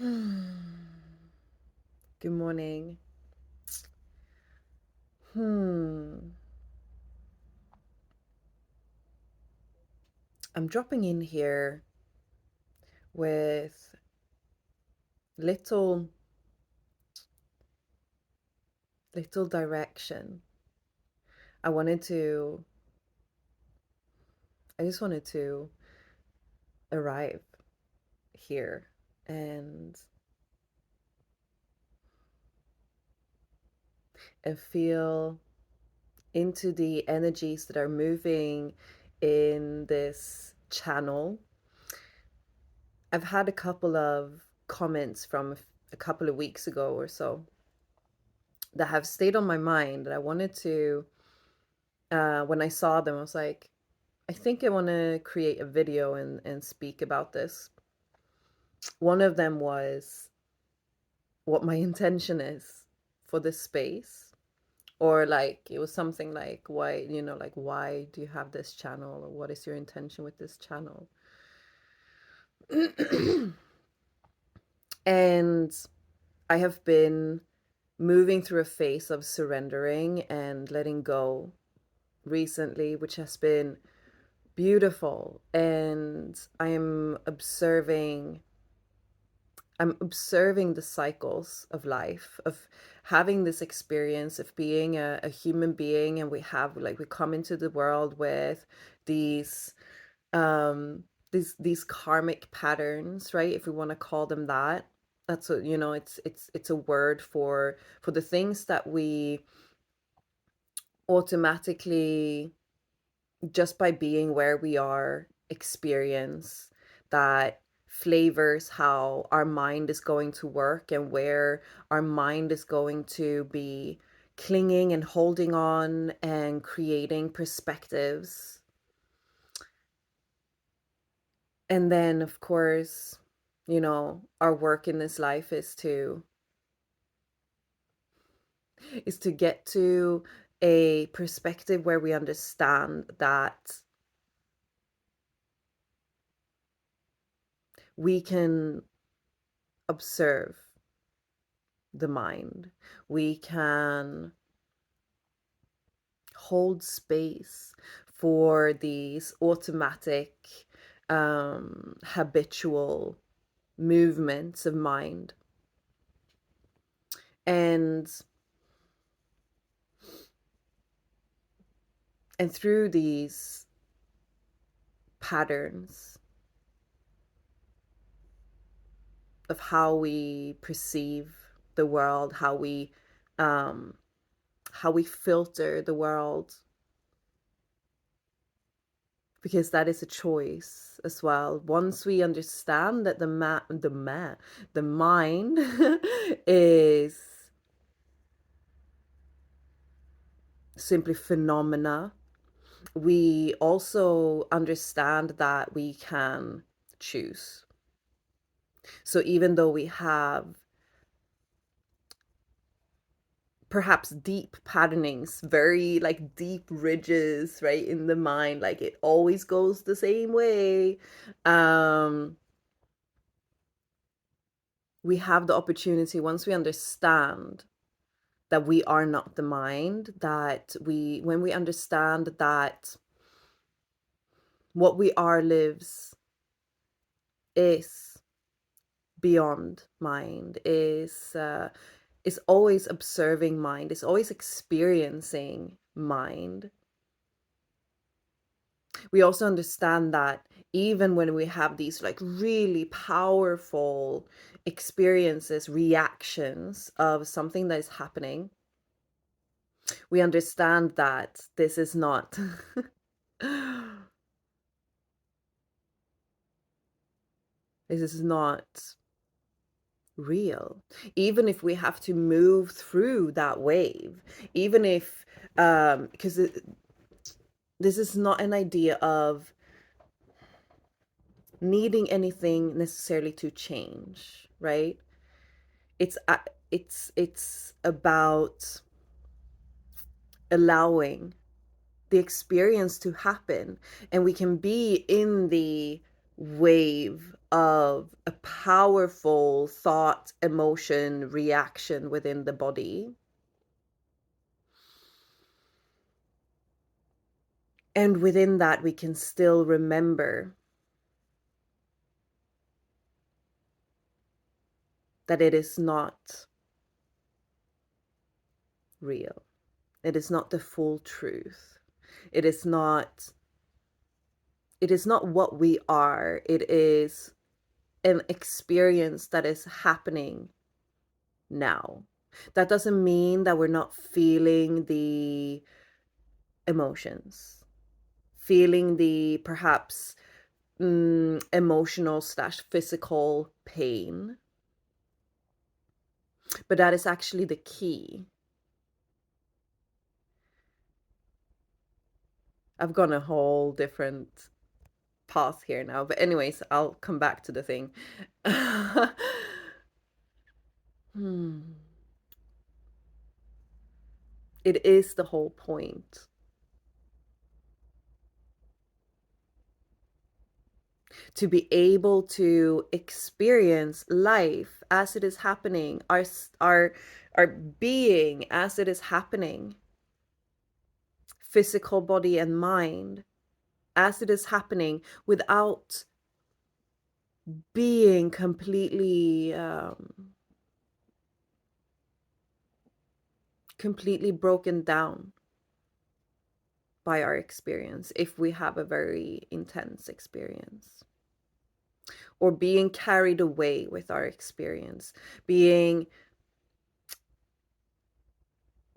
Good morning. I'm dropping in here with little little direction. I wanted to I just wanted to arrive here and feel into the energies that are moving in this channel. I've had a couple of comments from a couple of weeks ago or so that have stayed on my mind that I wanted to when I saw them, I was like, I think I want to create a video and speak about this. One of them was what my intention is for this space. Or like it was something like why do you have this channel, or what is your intention with this channel? And I have been moving through a phase of surrendering and letting go recently, which has been beautiful. And I'm observing the cycles of life, of having this experience of being a human being. And we come into the world with these um these karmic patterns, right? If we want to call them that. That's what, it's a word for the things that we automatically, just by being where we are, experience, that flavors how our mind is going to work and where our mind is going to be clinging and holding on and creating perspectives. And then, of course, our work in this life is to get to a perspective where we understand that we can observe the mind. We can hold space for these automatic, habitual movements of mind. And through these patterns of how we perceive the world, um, how we filter the world, because that is a choice as well. Once we understand that the mind is simply phenomena, we also understand that we can choose. So even though we have perhaps deep patternings, very like deep ridges, right, in the mind, like it always goes the same way, um we have the opportunity, once we understand that we are not the mind, that when we understand that what we are lives is beyond mind, is always observing mind, is always experiencing mind. We also understand that even when we have these like really powerful experiences, reactions of something that is happening, we understand that this is not this is not real. Even if we have to move through that wave, even if because this is not an idea of needing anything necessarily to change, right? It's it's about allowing the experience to happen, and we can be in the wave of a powerful thought, emotion, reaction within the body. And within that, we can still remember that it is not real. It is not the full truth. It is not what we are. It is an experience that is happening now. That doesn't mean that we're not feeling the emotions, feeling the perhaps emotional / physical pain. But that is actually the key. I've gone a whole different path here now. But anyways, I'll come back to the thing. It is the whole point. To be able to experience life as it is happening, our being as it is happening, physical body and mind as it is happening, without being completely broken down by our experience, if we have a very intense experience, or being carried away with our experience,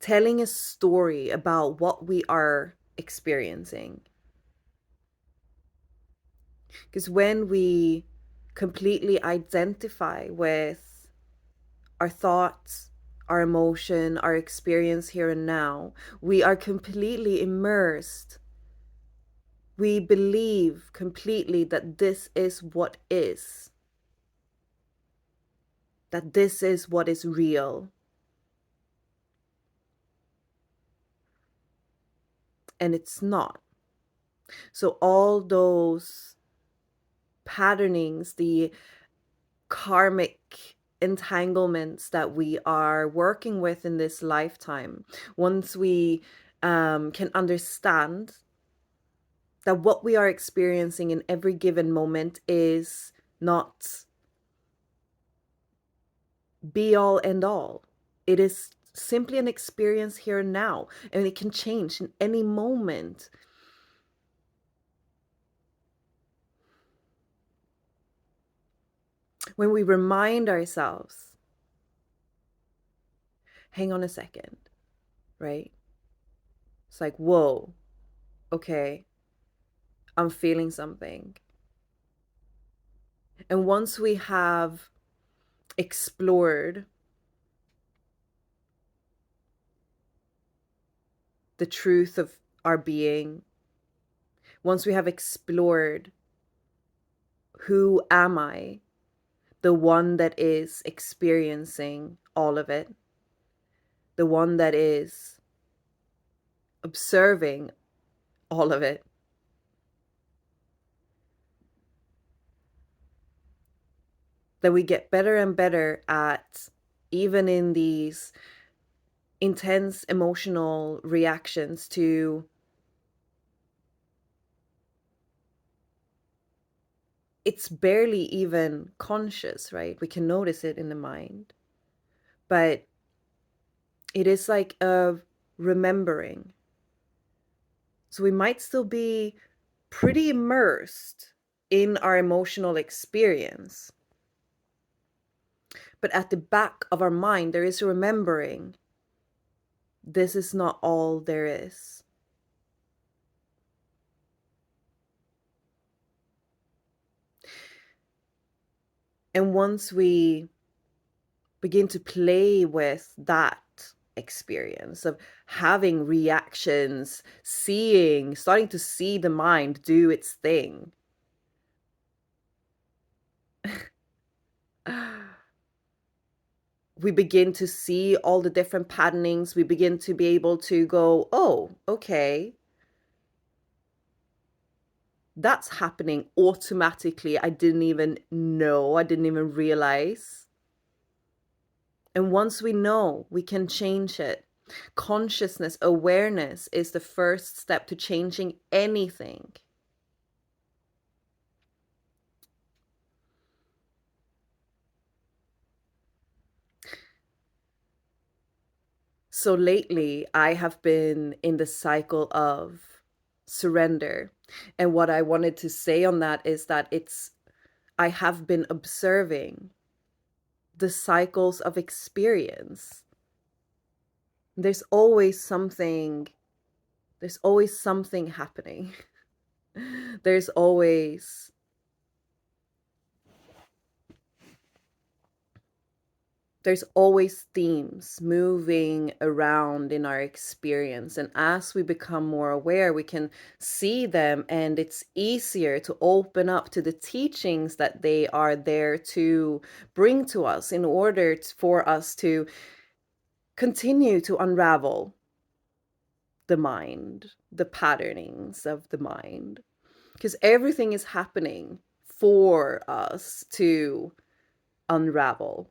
telling a story about what we are experiencing. Because when we completely identify with our thoughts, our emotion, our experience here and now, we are completely immersed. We believe completely that this is what is, that this is what is real. And it's not. So all those patternings, the karmic entanglements that we are working with in this lifetime, once we can understand that what we are experiencing in every given moment is not be all and all. It is simply an experience here and now, and it can change in any moment. When we remind ourselves, hang on a second, right? It's like, whoa, okay, I'm feeling something. And once we have explored the truth of our being, once we have explored who am I, the one that is experiencing all of it, the one that is observing all of it, that we get better and better at, even in these intense emotional reactions, to it's barely even conscious, right? We can notice it in the mind, but it is like a remembering. So we might still be pretty immersed in our emotional experience, but at the back of our mind, there is a remembering, this is not all there is. And once we begin to play with that experience of having reactions, starting to see the mind do its thing, we begin to see all the different patternings. We begin to be able to go, oh, okay, that's happening automatically. I didn't even know, I didn't even realize. And once we know, we can change it. Consciousness, awareness is the first step to changing anything. So lately, I have been in the cycle of surrender. And what I wanted to say on that is that I have been observing the cycles of experience. There's always something, there's always something happening. There's always there's always themes moving around in our experience. And as we become more aware, we can see them, and it's easier to open up to the teachings that they are there to bring to us in order for us to continue to unravel the mind, the patternings of the mind. Because everything is happening for us to unravel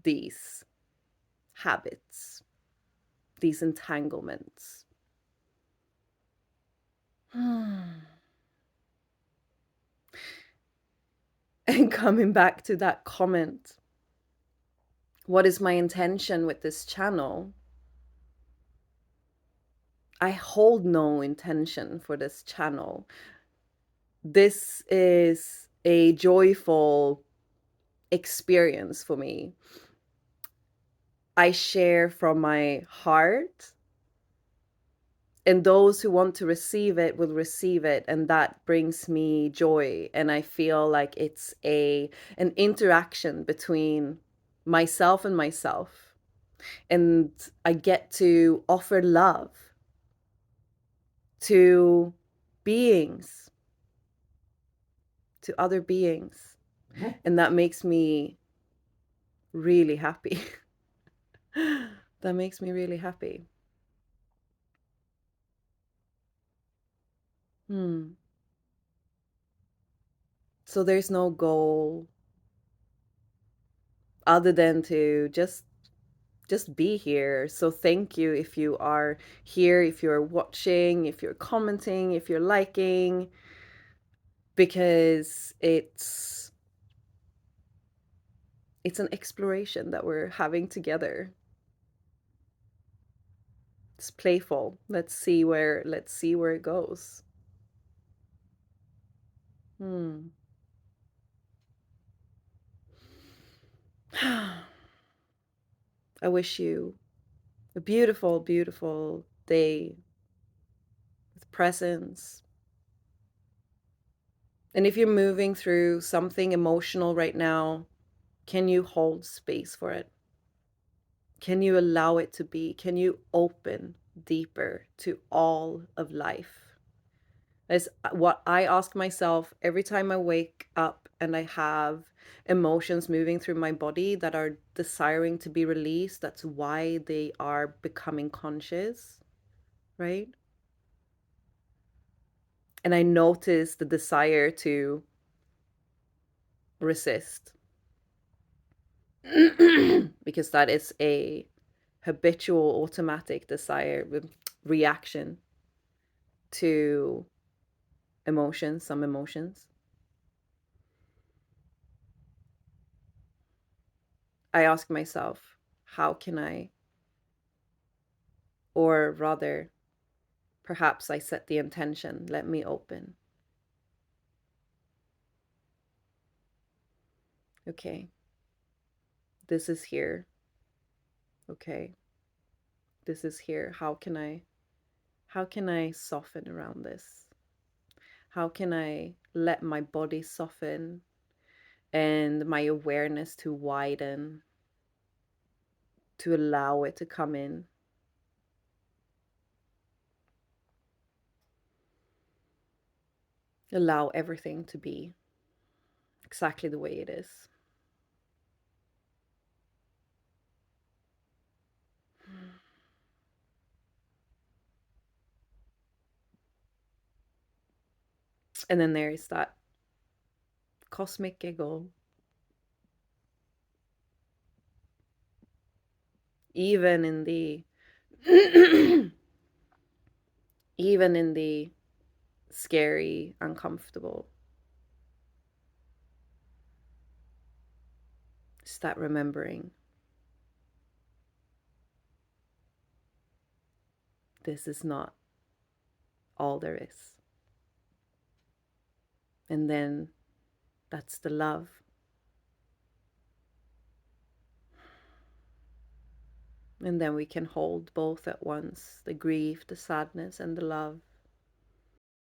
these habits, these entanglements. And coming back to that comment, what is my intention with this channel? I hold no intention for this channel. This is a joyful experience for me. I share from my heart, and those who want to receive it will receive it, and that brings me joy. And I feel like it's an interaction between myself and myself, and I get to offer love to beings, to other beings, and that makes me really happy. That makes me really happy. So there's no goal other than to just be here. So thank you if you are here, if you're watching, if you're commenting, if you're liking, because it's an exploration that we're having together. It's playful. Let's see where it goes. I wish you a beautiful, beautiful day with presence. And if you're moving through something emotional right now, can you hold space for it? Can you allow it to be? Can you open deeper to all of life? That's what I ask myself every time I wake up and I have emotions moving through my body that are desiring to be released. That's why they are becoming conscious, right? And I notice the desire to resist because that is a habitual automatic desire reaction to emotions, some emotions. I ask myself, how can I, or rather, perhaps I set the intention, let me open. Okay, this is here. Okay, this is here. How can I soften around this? How can I let my body soften and my awareness to widen, to allow it to come in? Allow everything to be exactly the way it is. And then there is that cosmic giggle. Even in the even in the scary, uncomfortable. It's that remembering this is not all there is. And then that's the love. And then we can hold both at once, the grief, the sadness, and the love.